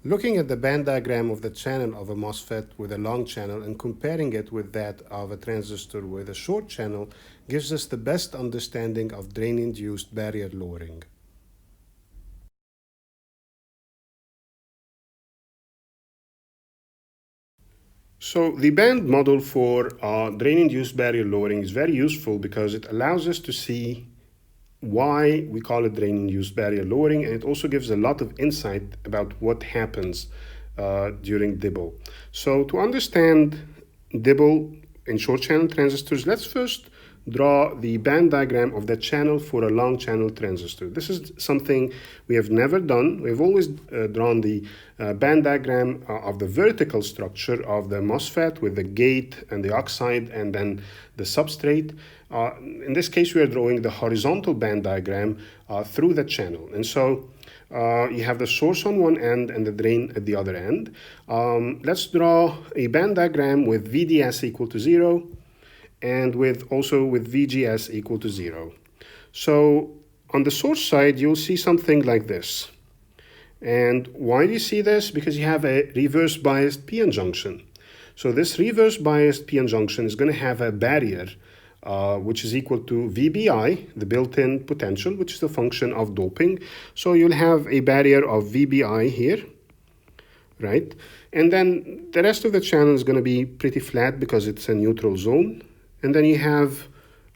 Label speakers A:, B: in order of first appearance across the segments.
A: Looking at the band diagram of the channel of a MOSFET with a long channel and comparing it with that of a transistor with a short channel gives us the best understanding of drain-induced barrier lowering. So the band model for drain-induced barrier lowering is very useful because it allows us to see why we call it drain-induced barrier lowering, and it also gives a lot of insight about what happens during DIBL. So to understand DIBL in short channel transistors, let's first draw the band diagram of the channel for a long channel transistor. This is something we have never done. We've always drawn the band diagram of the vertical structure of the MOSFET with the gate and the oxide and then the substrate. In this case, we are drawing the horizontal band diagram through the channel. And so you have the source on one end and the drain at the other end. Let's draw a band diagram with VDS equal to 0 and also with VGS equal to 0. So on the source side, you'll see something like this. And why do you see this? Because you have a reverse biased p-n junction. So this reverse biased p-n junction is going to have a barrier which is equal to VBI, the built-in potential, which is the function of doping. So you'll have a barrier of VBI here, right? And then the rest of the channel is going to be pretty flat because it's a neutral zone. And then you have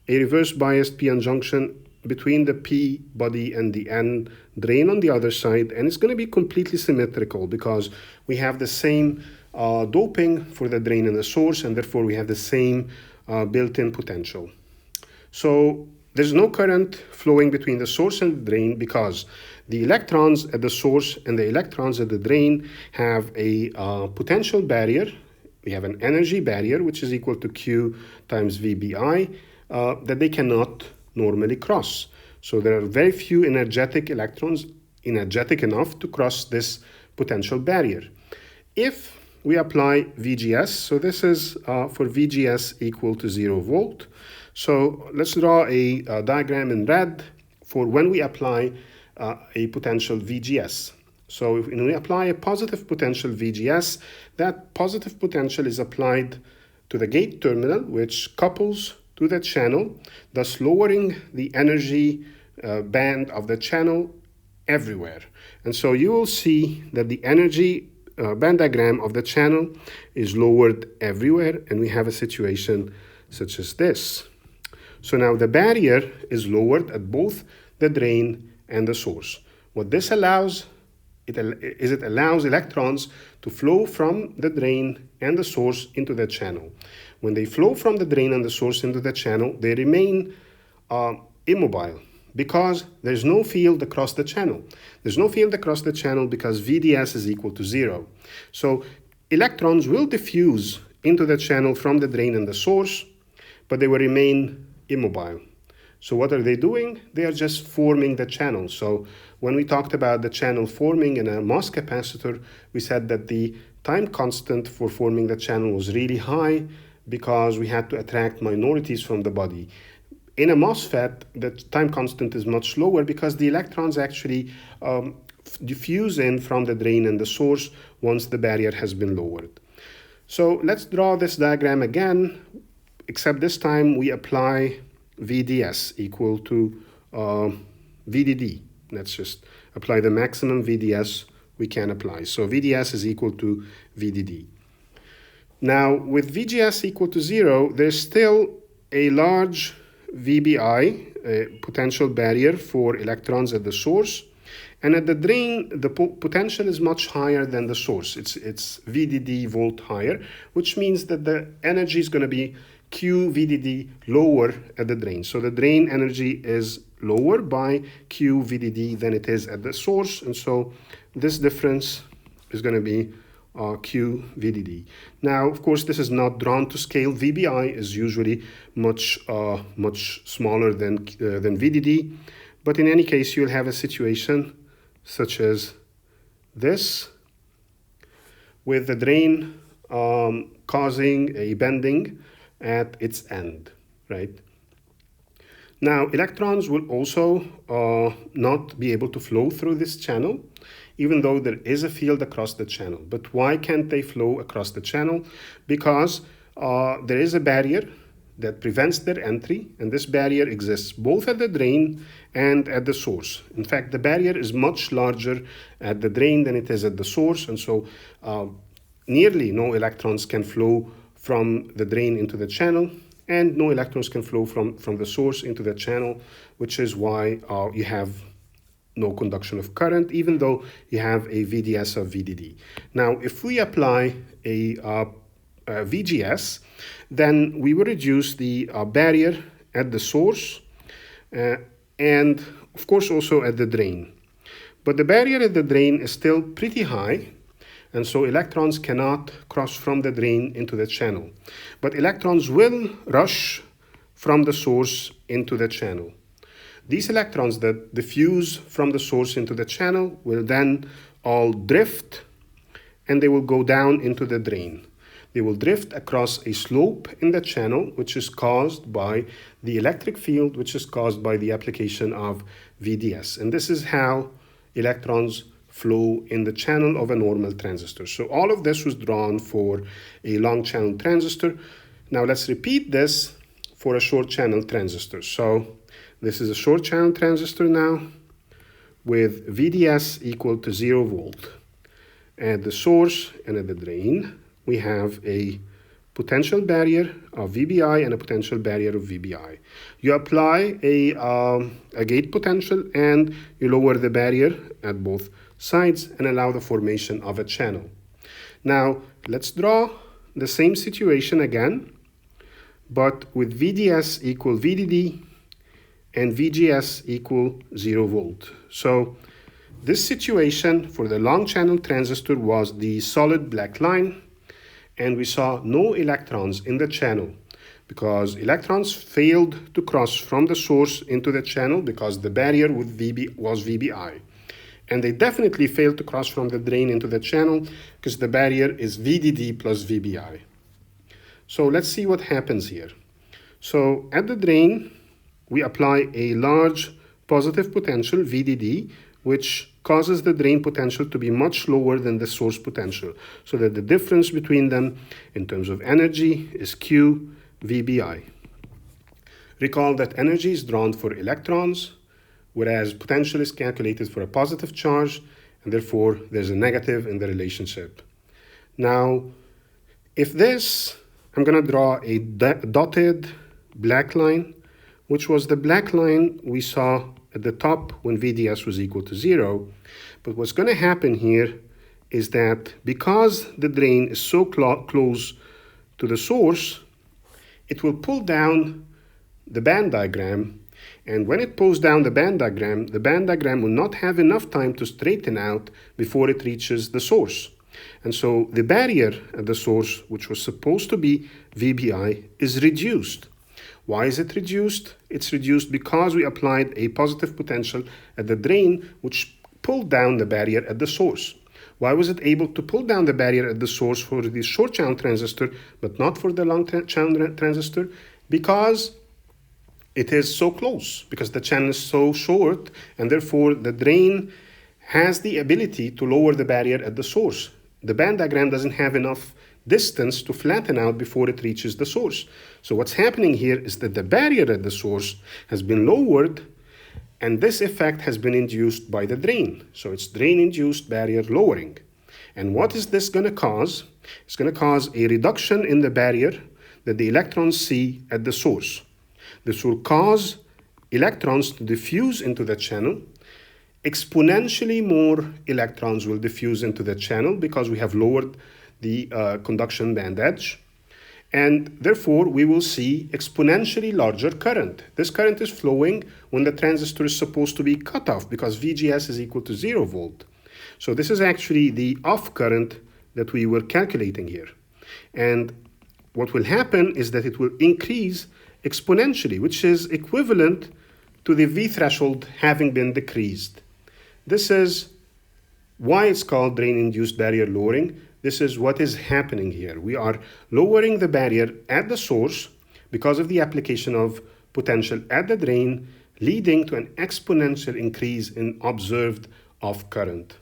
A: a reverse biased p-n junction between the P body and the N drain on the other side, and it's going to be completely symmetrical because we have the same doping for the drain and the source, and therefore we have the same built-in potential. So there's no current flowing between the source and the drain because the electrons at the source and the electrons at the drain have a potential barrier. We have an energy barrier, which is equal to Q times VBI, that they cannot normally cross. So there are very few energetic electrons energetic enough to cross this potential barrier. If we apply VGS, so this is for VGS equal to 0 volt. So let's draw a diagram in red for when we apply a potential VGS. So if we apply a positive potential VGS, that positive potential is applied to the gate terminal, which couples to the channel, thus lowering the energy band of the channel everywhere. And so you will see that the energy band diagram of the channel is lowered everywhere, and we have a situation such as this. So now the barrier is lowered at both the drain and the source. What this allows it allows electrons to flow from the drain and the source into the channel. When they flow from the drain and the source into the channel, they remain immobile because there's no field across the channel. There's no field across the channel because VDS is equal to 0. So electrons will diffuse into the channel from the drain and the source, but they will remain immobile. So what are they doing? They are just forming the channel. So when we talked about the channel forming in a MOS capacitor, we said that the time constant for forming the channel was really high because we had to attract minorities from the body. In a MOSFET, the time constant is much lower because the electrons actually diffuse in from the drain and the source once the barrier has been lowered. So let's draw this diagram again, except this time we apply VDS equal to VDD. Let's just apply the maximum VDS we can apply. So VDS is equal to VDD. Now with VGS equal to 0, there's still a large VBI, potential barrier for electrons at the source. And at the drain, the potential is much higher than the source. It's VDD volt higher, which means that the energy is going to be Q VDD lower at the drain. So the drain energy is lower by Q VDD than it is at the source. And so this difference is going to be Q VDD. Now, of course, this is not drawn to scale. VBI is usually much smaller than VDD. But in any case, you'll have a situation such as this, with the drain causing a bending at its end, right? Now, electrons will also not be able to flow through this channel. even though there is a field across the channel. But why can't they flow across the channel? Because there is a barrier that prevents their entry, and this barrier exists both at the drain and at the source. In fact, the barrier is much larger at the drain than it is at the source, and so nearly no electrons can flow from the drain into the channel, and no electrons can flow from the source into the channel, which is why you have no conduction of current, even though you have a VDS of VDD. Now, if we apply a VGS, then we will reduce the barrier at the source and of course also at the drain. But the barrier at the drain is still pretty high, and so electrons cannot cross from the drain into the channel. But electrons will rush from the source into the channel. These electrons that diffuse from the source into the channel will then all drift, and they will go down into the drain. They will drift across a slope in the channel, which is caused by the electric field, which is caused by the application of VDS. And this is how electrons flow in the channel of a normal transistor. So all of this was drawn for a long channel transistor. Now let's repeat this for a short channel transistor. So this is a short channel transistor now with VDS equal to 0 volt. At the source and at the drain, we have a potential barrier of VBI and a potential barrier of VBI. You apply a gate potential and you lower the barrier at both sides and allow the formation of a channel. Now, let's draw the same situation again, but with VDS equal VDD and VGS equal 0 volt. So this situation for the long channel transistor was the solid black line, and we saw no electrons in the channel because electrons failed to cross from the source into the channel because the barrier with was VBI. And they definitely failed to cross from the drain into the channel because the barrier is VDD plus VBI. So let's see what happens here. So at the drain, we apply a large positive potential, VDD, which causes the drain potential to be much lower than the source potential, so that the difference between them in terms of energy is Q VBI. Recall that energy is drawn for electrons, whereas potential is calculated for a positive charge, and therefore there's a negative in the relationship. Now, if this, I'm going to draw a dotted black line, which was the black line we saw at the top when VDS was equal to 0. But what's going to happen here is that because the drain is so close to the source, it will pull down the band diagram. And when it pulls down the band diagram will not have enough time to straighten out before it reaches the source. And so the barrier at the source, which was supposed to be VBI, is reduced. Why is it reduced? It's reduced because we applied a positive potential at the drain, which pulled down the barrier at the source. Why was it able to pull down the barrier at the source for the short channel transistor, but not for the long channel transistor? Because it is so close, because the channel is so short, and therefore the drain has the ability to lower the barrier at the source. The band diagram doesn't have enough distance to flatten out before it reaches the source. So what's happening here is that the barrier at the source has been lowered, and this effect has been induced by the drain. So it's drain-induced barrier lowering. And what is this going to cause? It's going to cause a reduction in the barrier that the electrons see at the source. This will cause electrons to diffuse into the channel. Exponentially more electrons will diffuse into the channel because we have lowered the conduction band edge, and therefore we will see exponentially larger current. This current is flowing when the transistor is supposed to be cut off because VGS is equal to 0 volt. So this is actually the off current that we were calculating here. And what will happen is that it will increase exponentially, which is equivalent to the V threshold having been decreased. This is why it's called drain-induced barrier lowering. This is what is happening here. We are lowering the barrier at the source because of the application of potential at the drain, leading to an exponential increase in observed off current.